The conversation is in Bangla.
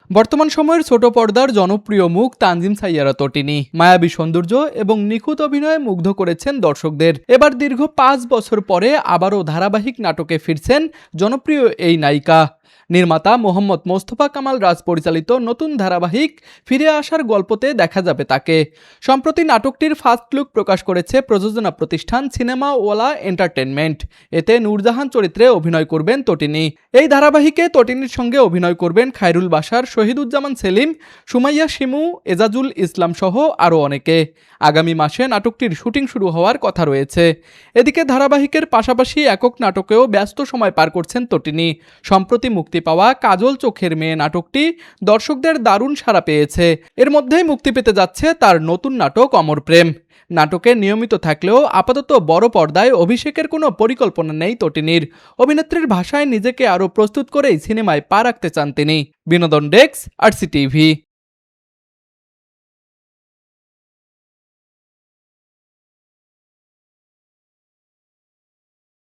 বর্তমান সময়ের ছোট পর্দার জনপ্রিয় মুখ তানজিম সাইয়ারা তটিনী মায়াবী সৌন্দর্য এবং নিখুঁত অভিনয়ে মুগ্ধ করেছেন দর্শকদের। এবার দীর্ঘ 5 বছর পরে আবারও ধারাবাহিক নাটকে ফিরছেন জনপ্রিয় এই নায়িকা। নির্মাতা মোহাম্মদ মোস্তফা কামাল রাজ পরিচালিত নতুন ধারাবাহিক ফিরে আসার গল্পতে দেখা যাবে তাকে। সম্প্রতি নাটকটির ফার্স্ট লুক প্রকাশ করেছে প্রযোজনা প্রতিষ্ঠান সিনেমা ওয়ালা এন্টারটেনমেন্ট। এতে নূরজাহান চরিত্রে অভিনয় করবেন তটিনী। এই ধারাবাহিকে তটিনীর সঙ্গে অভিনয় করবেন খায়রুল বাশার, শহীদুজ্জামান সেলিম, সুমাইয়া শিমু, এজাজুল ইসলাম সহ আরও অনেকে। আগামী মাসে নাটকটির শুটিং শুরু হওয়ার কথা রয়েছে। এদিকে ধারাবাহিকের পাশাপাশি একক নাটকেও ব্যস্ত সময় পার করছেন তটিনী। সম্প্রতি মুক্তি পাওয়া কাজল চোখের মেয়ে নাটকটি দর্শকদের দারুণ সাড়া পেয়েছে। এর মধ্যেই মুক্তি পেতে যাচ্ছে তার নতুন নাটক অমর প্রেম। নাটকে নিয়মিত থাকলেও আপাতত বড় পর্দায় অভিষেকের কোনো পরিকল্পনা নেই তটিনীর। অভিনেত্রীর ভাষায় নিজেকে আরও প্রস্তুত করেই সিনেমায় পা রাখতে চান তিনি। বিনোদন ডেস্ক, আরসি টিভি।